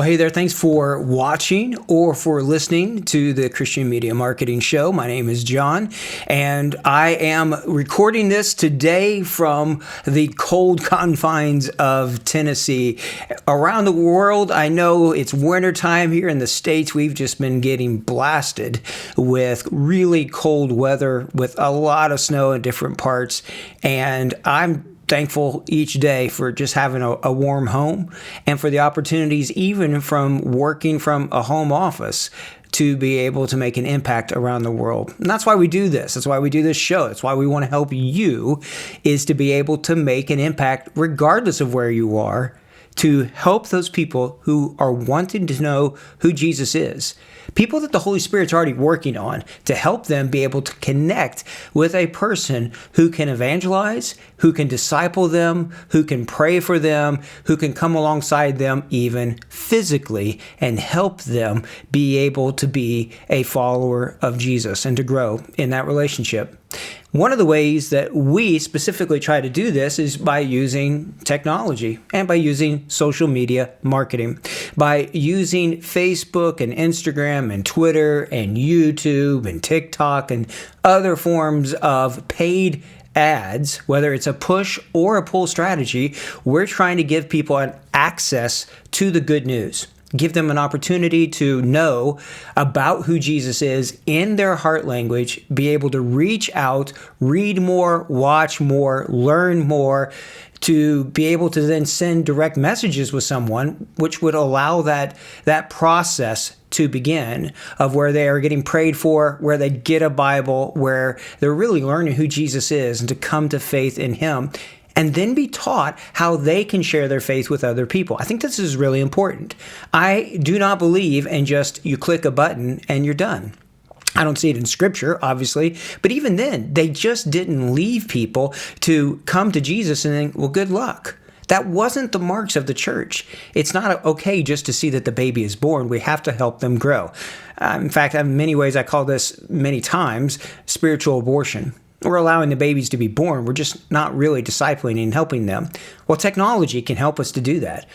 Well, hey there. Thanks for watching or for listening to the Christian Media Marketing Show. My name is John, and I am recording this today from the cold confines of Tennessee. Around the world, I know it's wintertime here in the States. We've just been getting blasted with really cold weather with a lot of snow in different parts, and I'm thankful each day for just having a warm home and for the opportunities even from working from a home office to be able to make an impact around the world. And that's why we do this. That's why we do this show. That's why we want to help you, is to be able to make an impact regardless of where you are, to help those people who are wanting to know who Jesus is. People that the Holy Spirit's already working on, to help them be able to connect with a person who can evangelize, who can disciple them, who can pray for them, who can come alongside them even physically and help them be able to be a follower of Jesus and to grow in that relationship. One of the ways that we specifically try to do this is by using technology and by using social media marketing, by using Facebook and Instagram and Twitter and YouTube and TikTok and other forms of paid ads, whether it's a push or a pull strategy. We're trying to give people an access to the good news. Give them an opportunity to know about who Jesus is in their heart language, be able to reach out, read more, watch more, learn more, to be able to then send direct messages with someone, which would allow that process to begin, of where they are getting prayed for, where they get a Bible, where they're really learning who Jesus is and to come to faith in Him, and then be taught how they can share their faith with other people. I think this is really important. I do not believe in just you click a button and you're done. I don't see it in Scripture, obviously, but even then, they just didn't leave people to come to Jesus and think, well, good luck. That wasn't the marks of the church. It's not okay just to see that the baby is born. We have to help them grow. In fact, in many ways, I call this many times spiritual abortion. We're allowing the babies to be born. We're just not really discipling and helping them. Well, technology can help us to do that.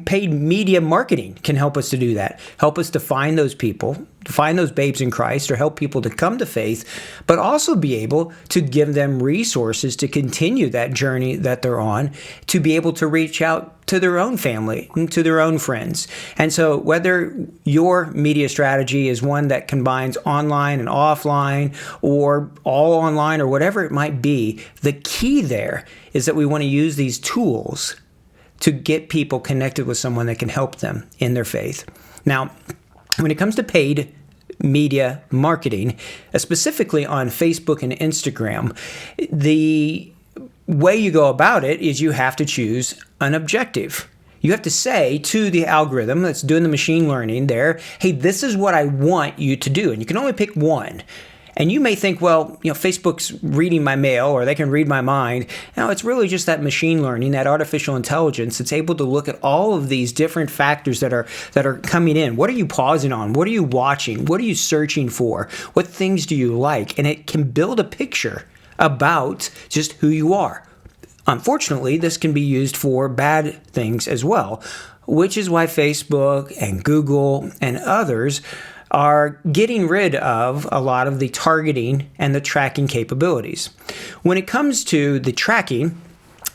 Paid media marketing can help us to do that. Help us to find those people, to find those babes in Christ, or help people to come to faith, but also be able to give them resources to continue that journey that they're on, to be able to reach out to their own family and to their own friends. And so whether your media strategy is one that combines online and offline, or all online, or whatever it might be, the key there is that we want to use these tools to get people connected with someone that can help them in their faith. Now, when it comes to paid media marketing, specifically on Facebook and Instagram, the way you go about it is you have to choose an objective. You have to say to the algorithm that's doing the machine learning there, hey, this is what I want you to do. And you can only pick one. And you may think, well, Facebook's reading my mail, or they can read my mind. No, it's really just that machine learning, that artificial intelligence. It's able to look at all of these different factors that are coming in. What are you pausing on? What are you watching? What are you searching for? What things do you like? And it can build a picture about just who you are. Unfortunately, this can be used for bad things as well, which is why Facebook and Google and others are getting rid of a lot of the targeting and the tracking capabilities. When it comes to the tracking,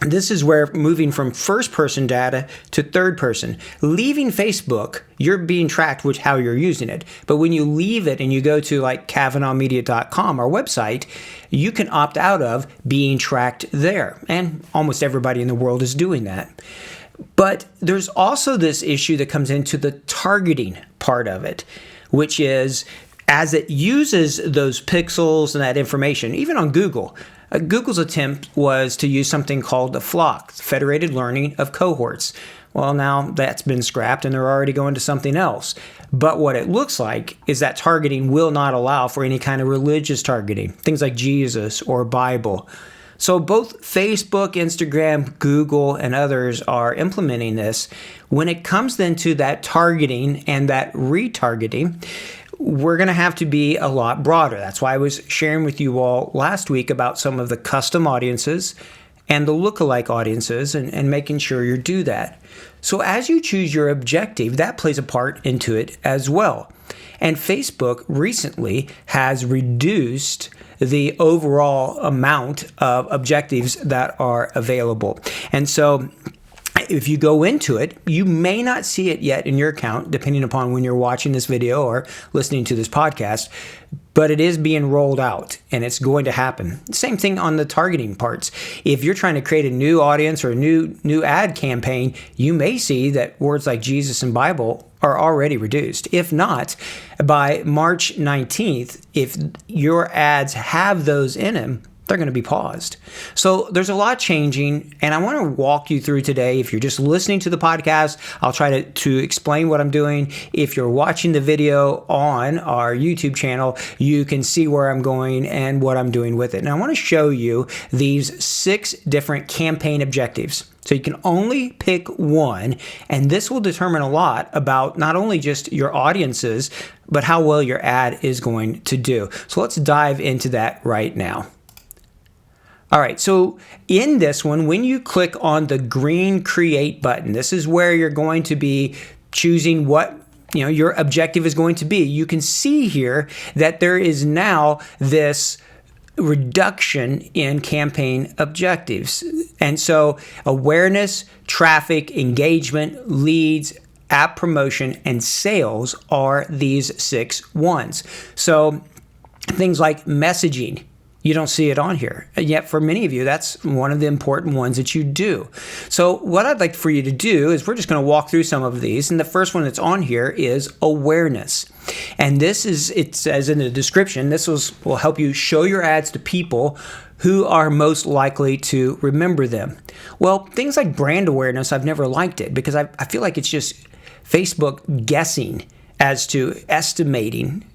this is where moving from first-person data to third-person. Leaving Facebook, you're being tracked with how you're using it. But when you leave it and you go to like KavanaughMedia.com, our website, you can opt out of being tracked there. And almost everybody in the world is doing that. But there's also this issue that comes into the targeting part of it, which is as it uses those pixels and that information, even on Google. Google's attempt was to use something called the FLoC, Federated Learning of Cohorts. Well, now that's been scrapped and they're already going to something else. But what it looks like is that targeting will not allow for any kind of religious targeting, things like Jesus or Bible. So both Facebook, Instagram, Google, and others are implementing this. When it comes then to that targeting and that retargeting, we're going to have to be a lot broader. That's why I was sharing with you all last week about some of the custom audiences and the lookalike audiences, and making sure you do that. So as you choose your objective, that plays a part into it as well. And Facebook recently has reduced the overall amount of objectives that are available. And so if you go into it, you may not see it yet in your account, depending upon when you're watching this video or listening to this podcast, but it is being rolled out and it's going to happen. Same thing on the targeting parts. If you're trying to create a new audience or a new ad campaign, you may see that words like Jesus and Bible are already reduced. If not, by March 19th, if your ads have those in them, they're going to be paused. So there's a lot changing, and I want to walk you through today. If you're just listening to the podcast, I'll try to explain what I'm doing. If you're watching the video on our YouTube channel, you can see where I'm going and what I'm doing with it. And I want to show you these 6 different campaign objectives. So you can only pick one, and this will determine a lot about not only just your audiences, but how well your ad is going to do. So let's dive into that right now. All right, so in this one, when you click on the green Create button, this is where you're going to be choosing what your objective is going to be. You can see here that there is now this reduction in campaign objectives. And so awareness, traffic, engagement, leads, app promotion, and sales are these 6 ones. So things like messaging, you don't see it on here. And yet for many of you, that's one of the important ones that you do. So what I'd like for you to do is we're just going to walk through some of these. And the first one that's on here is awareness. And this is, it says in the description, this will help you show your ads to people who are most likely to remember them. Well, things like brand awareness, I've never liked it because I feel like it's just Facebook guessing as to estimating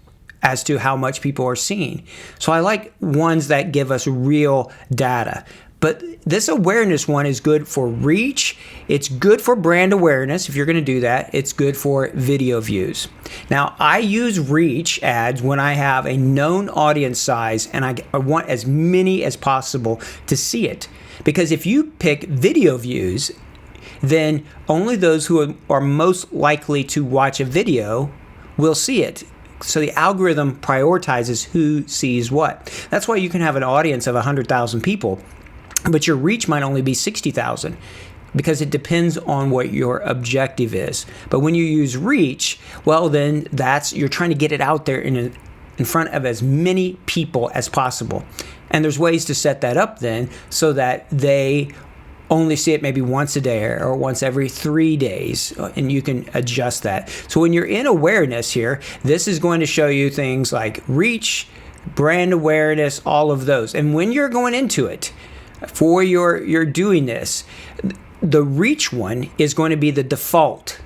as to how much people are seeing. So I like ones that give us real data. But this awareness one is good for reach. It's good for brand awareness. If you're going to do that, it's good for video views. Now, I use reach ads when I have a known audience size and I want as many as possible to see it. Because if you pick video views, then only those who are most likely to watch a video will see it. So the algorithm prioritizes who sees what. That's why you can have an audience of 100,000 people, but your reach might only be 60,000 because it depends on what your objective is. But when you use reach, well, then you're trying to get it out there in front of as many people as possible. And there's ways to set that up then so that they only see it maybe once a day or once every 3 days, and you can adjust that. So when you're in awareness here, this is going to show you things like reach, brand awareness, all of those. And when you're going into it, for you're doing this, the reach one is going to be the default.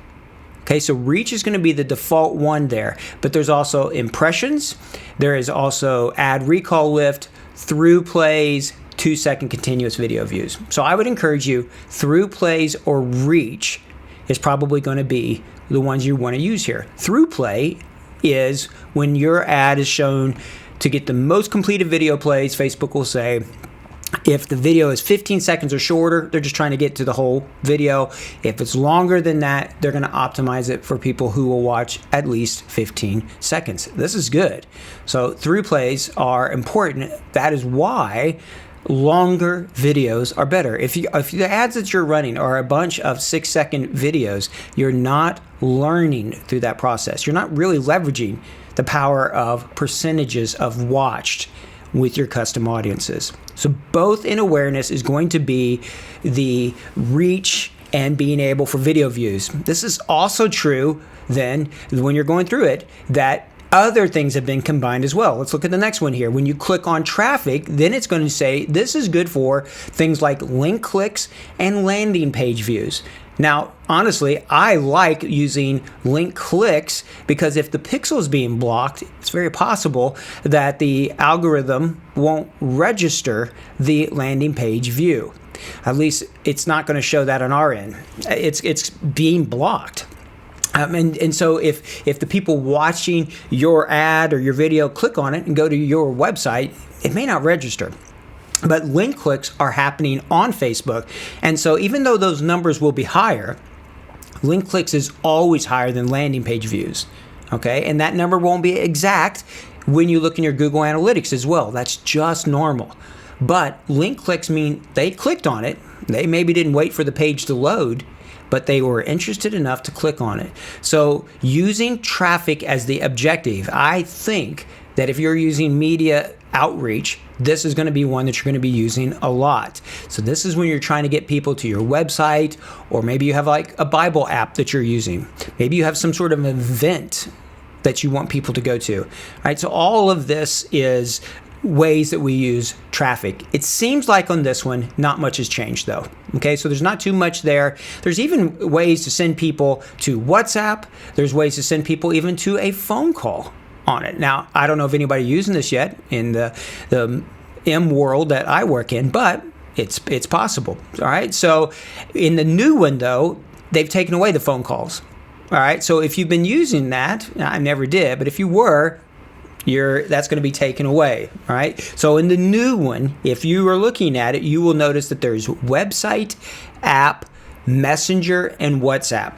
Okay, so reach is going to be the default one there, but there's also impressions, there is also ad recall lift, through plays, 2-second continuous video views. So I would encourage you, through plays or reach is probably going to be the ones you want to use here. Through play is when your ad is shown to get the most completed video plays. Facebook will say, if the video is 15 seconds or shorter, they're just trying to get to the whole video. If it's longer than that, they're going to optimize it for people who will watch at least 15 seconds. This is good. So through plays are important. That is why longer videos are better. If the ads that you're running are a bunch of 6-second videos, you're not learning through that process. You're not really leveraging the power of percentages of watched with your custom audiences. So both in awareness is going to be the reach and being able for video views. This is also true then when you're going through it that other things have been combined as well. Let's look at the next one here. When you click on traffic, then it's going to say this is good for things like link clicks and landing page views. Now, honestly, I like using link clicks because if the pixel is being blocked, it's very possible that the algorithm won't register the landing page view. At least it's not going to show that on our end. It's being blocked. And so if the people watching your ad or your video click on it and go to your website, it may not register. But link clicks are happening on Facebook. And so even though those numbers will be higher, link clicks is always higher than landing page views. Okay, and that number won't be exact when you look in your Google Analytics as well. That's just normal. But link clicks mean they clicked on it. They maybe didn't wait for the page to load, but they were interested enough to click on it. So using traffic as the objective, I think that if you're using media outreach, this is going to be one that you're going to be using a lot. So this is when you're trying to get people to your website, or maybe you have like a Bible app that you're using. Maybe you have some sort of event that you want people to go to. All right, so all of this is ways that we use traffic. It seems like on this one, not much has changed though. Okay, so there's not too much there. There's even ways to send people to WhatsApp. There's ways to send people even to a phone call on it. Now, I don't know if anybody using this yet in the M world that I work in, but it's possible. All right, so in the new one though, they've taken away the phone calls. All right, so if you've been using that, I never did, but if you were, that's going to be taken away. All right, so in the new one, if you are looking at it, you will notice that there's website, app, messenger, and WhatsApp.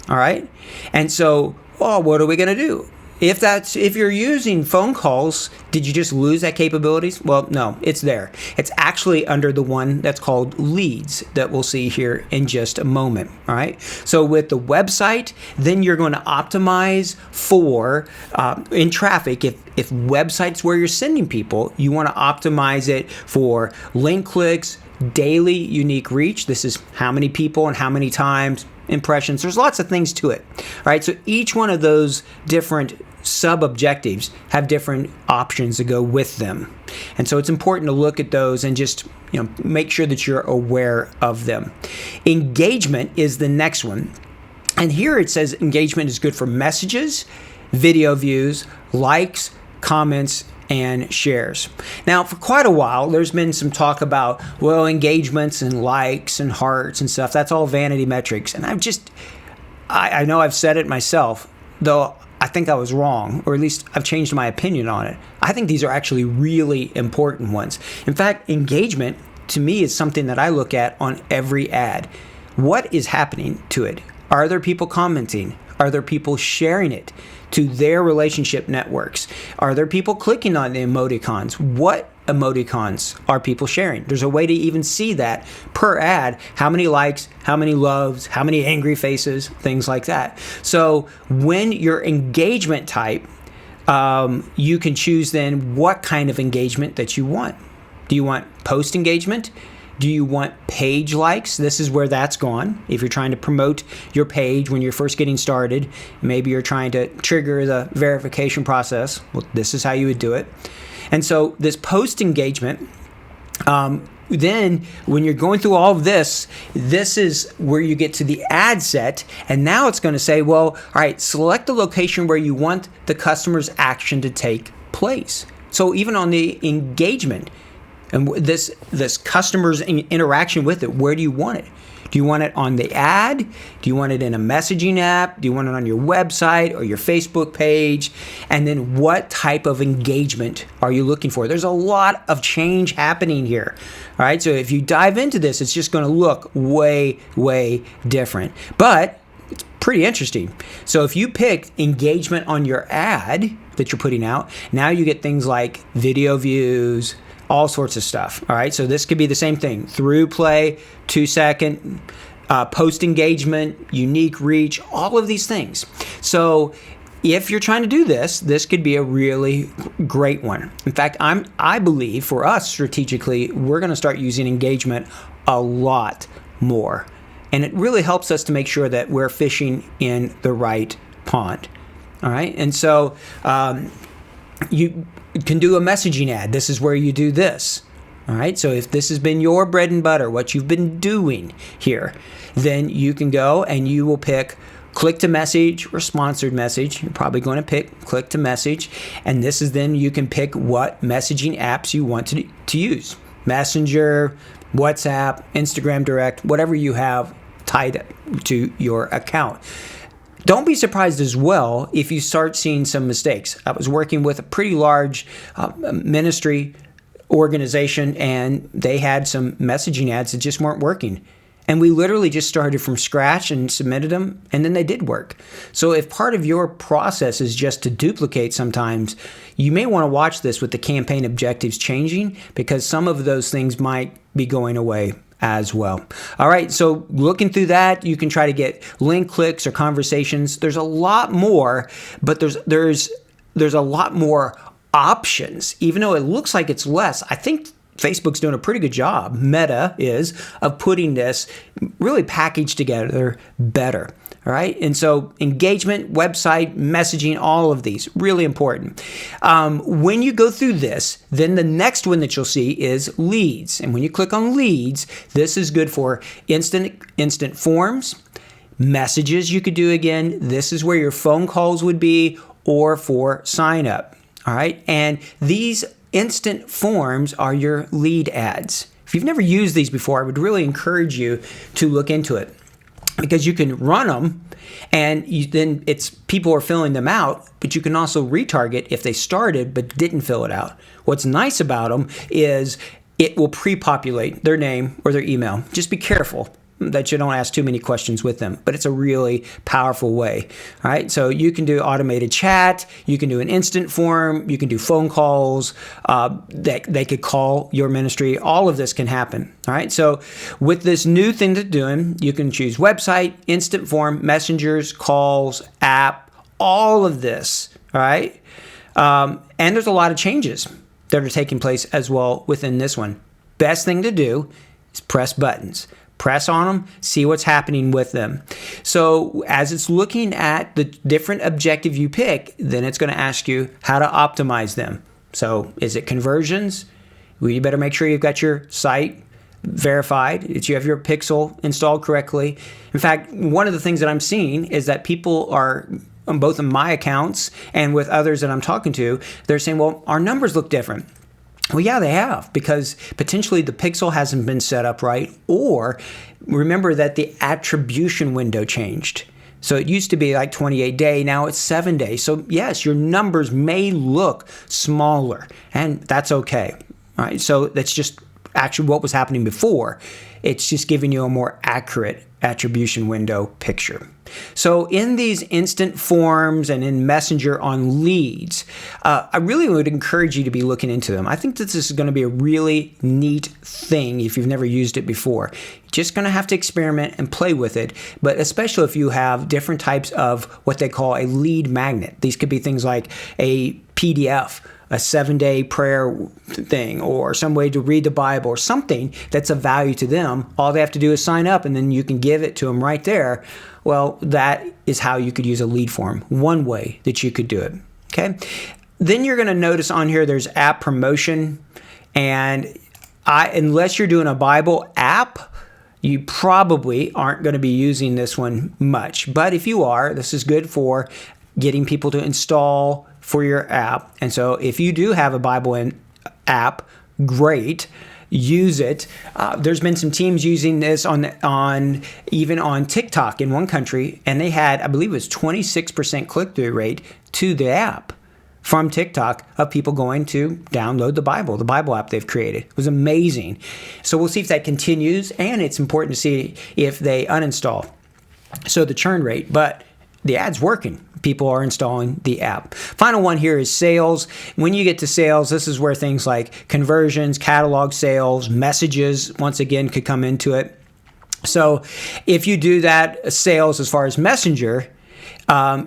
All right, and so, what are we going to do? If you're using phone calls, did you just lose that capabilities? Well, no, it's there. It's actually under the one that's called leads that we'll see here in just a moment. All right. So with the website, then you're going to optimize for in traffic. If websites where you're sending people, you want to optimize it for link clicks, daily unique reach. This is how many people and how many times, impressions. There's lots of things to it. All right. So each one of those different sub-objectives have different options to go with them. And so it's important to look at those and just make sure that you're aware of them. Engagement is the next one. And here it says engagement is good for messages, video views, likes, comments, and shares. Now, for quite a while, there's been some talk about, engagements and likes and hearts and stuff. That's all vanity metrics. And I know I've said it myself, though I think I was wrong, or at least I've changed my opinion on it. I think these are actually really important ones. In fact, engagement to me is something that I look at on every ad. What is happening to it? Are there people commenting? Are there people sharing it to their relationship networks? Are there people clicking on the emoticons? What emoticons are people sharing? There's a way to even see that per ad, how many likes, how many loves, how many angry faces, things like that. So when your engagement type, you can choose then what kind of engagement that you want. Do you want post engagement? Do you want page likes? This is where that's gone. If you're trying to promote your page when you're first getting started, maybe you're trying to trigger the verification process. Well, this is how you would do it. And so this post engagement, then when you're going through all of this is where you get to the ad set. And now it's going to say, all right, select the location where you want the customer's action to take place. So even on the engagement, and this customer's interaction with it, where do you want it? Do you want it on the ad? Do you want it in a messaging app? Do you want it on your website or your Facebook page? And then what type of engagement are you looking for? There's a lot of change happening here. All right, so if you dive into this, it's just going to look way, way different. But it's pretty interesting. So if you picked engagement on your ad that you're putting out, now you get things like video views, all sorts of stuff. All right, so this could be the same thing: through play, 2-second, post engagement, unique reach, all of these things. So if you're trying to do this could be a really great one. In fact, I believe for us strategically, we're going to start using engagement a lot more, and it really helps us to make sure that we're fishing in the right pond. All right, and so you can do a messaging ad. This is where you do this. All right, so if this has been your bread and butter, what you've been doing here, then you can go and you will pick click to message or sponsored message. You're probably going to pick click to message, and this is then you can pick what messaging apps you want to use: Messenger, WhatsApp, Instagram Direct, whatever you have tied to your account. Don't be surprised as well if you start seeing some mistakes. I was working with a pretty large ministry organization, and they had some messaging ads that just weren't working. And we literally just started from scratch and submitted them, and then they did work. So if part of your process is just to duplicate sometimes, you may want to watch this with the campaign objectives changing, because some of those things might be going away as well. All right, so looking through that, you can try to get link clicks or conversations. There's a lot more, but there's a lot more options. Even though it looks like it's less, I think Facebook's doing a pretty good job, Meta is, of putting this really packaged together better. All right. And so engagement, website, messaging, all of these, really important. When you go through this, then the next one that you'll see is leads. And when you click on leads, this is good for instant forms, messages you could do again. This is where your phone calls would be, or for sign up. All right. And these instant forms are your lead ads. If you've never used these before, I would really encourage you to look into it, because you can run them and then it's people are filling them out, but you can also retarget if they started but didn't fill it out. What's nice about them is it will pre-populate their name or their email. Just be careful that you don't ask too many questions with them, but it's a really powerful way. All right, so you can do automated chat, you can do an instant form, you can do phone calls, that they could call your ministry. All of this can happen. All right, so with this new thing they're doing, you can choose website, instant form, messengers, calls, app, all of this. All right, and there's a lot of changes that are taking place as well within this one. Best thing to do is press buttons. Press on them, see what's happening with them. So as it's looking at the different objective you pick, then it's going to ask you how to optimize them. So is it conversions? Well, you better make sure you've got your site verified, that you have your pixel installed correctly. In fact, one of the things that I'm seeing is that people are, on both of my accounts and with others that I'm talking to, they're saying, well, our numbers look different. Well, yeah, they have, because potentially the pixel hasn't been set up right, or remember that the attribution window changed. So it used to be like 28 day, now it's 7 days. So yes, your numbers may look smaller, and that's okay. All right, so that's just actually what was happening before. It's just giving you a more accurate attribution window picture. So in these instant forms and in Messenger on leads, I really would encourage you to be looking into them. I think that this is going to be a really neat thing if you've never used it before. Just going to have to experiment and play with it, but especially if you have different types of what they call a lead magnet. These could be things like a PDF, a 7-day prayer thing, or some way to read the Bible, or something that's of value to them. All they have to do is sign up, and then you can give it to them right there. Well, that is how you could use a lead form. One way that you could do it. Okay. Then you're going to notice on here there's app promotion, and unless you're doing a Bible app, you probably aren't going to be using this one much. But if you are, this is good for getting people to install for your app. And so if you do have a Bible app, great, use it. There's been some teams using this on even on TikTok in one country, and they had, I believe it was 26% click-through rate to the app from TikTok of people going to download the Bible app they've created. It was amazing. So we'll see if that continues, and it's important to see if they uninstall. So the churn rate, but the ad's working. People are installing the app. Final one here is sales. When you get to sales, this is where things like conversions, catalog sales, messages, once again, could come into it. So if you do that sales as far as Messenger,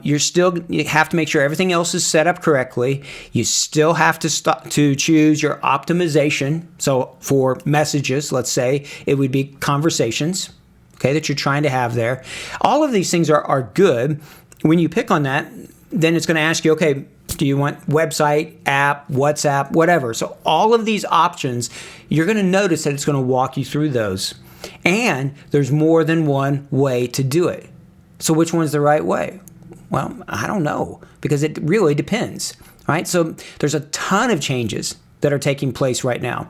you have to make sure everything else is set up correctly. You still have to choose your optimization. So for messages, let's say it would be conversations, okay, that you're trying to have there. All of these things are good. When you pick on that, then it's going to ask you, okay, do you want website, app, WhatsApp, whatever? So all of these options, you're going to notice that it's going to walk you through those. And there's more than one way to do it. So which one's the right way? Well, I don't know, because it really depends, right? So there's a ton of changes that are taking place right now.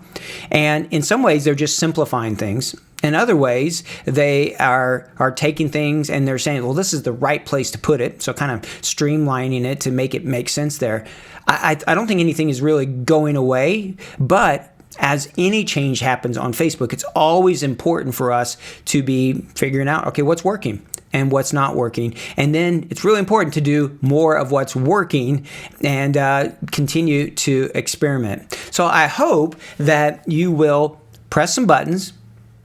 And in some ways, they're just simplifying things. In other ways, they are taking things and they're saying, well, this is the right place to put it. So kind of streamlining it to make it make sense there. I don't think anything is really going away, but as any change happens on Facebook, it's always important for us to be figuring out, okay, what's working and what's not working. And then it's really important to do more of what's working and continue to experiment. So I hope that you will press some buttons,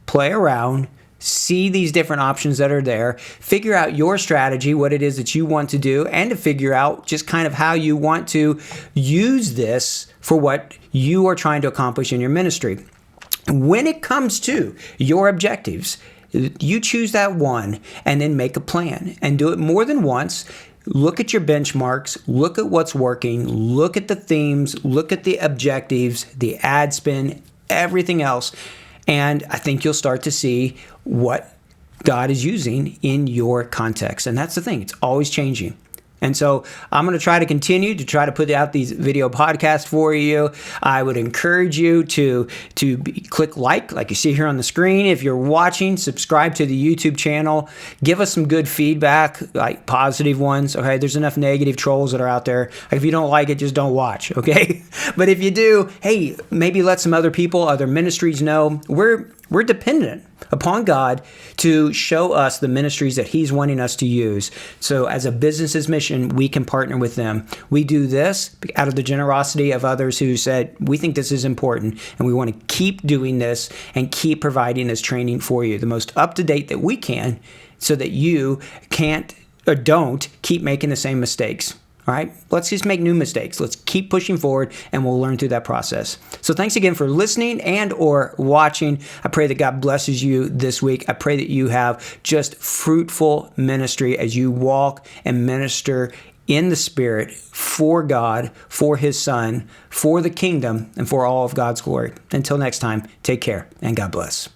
play around, see these different options that are there, figure out your strategy, what it is that you want to do, and to figure out just kind of how you want to use this for what you are trying to accomplish in your ministry. When it comes to your objectives, you choose that one and then make a plan and do it more than once. Look at your benchmarks, look at what's working, look at the themes, look at the objectives, the ad spend, everything else. And I think you'll start to see what God is using in your context. And that's the thing. It's always changing. And so I'm going to try to continue to try to put out these video podcasts for you. I would encourage you to click like you see here on the screen. If you're watching, subscribe to the YouTube channel. Give us some good feedback, like positive ones. Okay, there's enough negative trolls that are out there. If you don't like it, just don't watch. Okay, but if you do, hey, maybe let some other people, other ministries know we're dependent upon God to show us the ministries that He's wanting us to use. So as a business's mission, we can partner with them. We do this out of the generosity of others who said, we think this is important and we want to keep doing this and keep providing this training for you, the most up-to-date that we can, so that you can't or don't keep making the same mistakes. All right, let's just make new mistakes. Let's keep pushing forward and we'll learn through that process. So thanks again for listening and or watching. I pray that God blesses you this week. I pray that you have just fruitful ministry as you walk and minister in the Spirit for God, for His Son, for the kingdom, and for all of God's glory. Until next time, take care and God bless.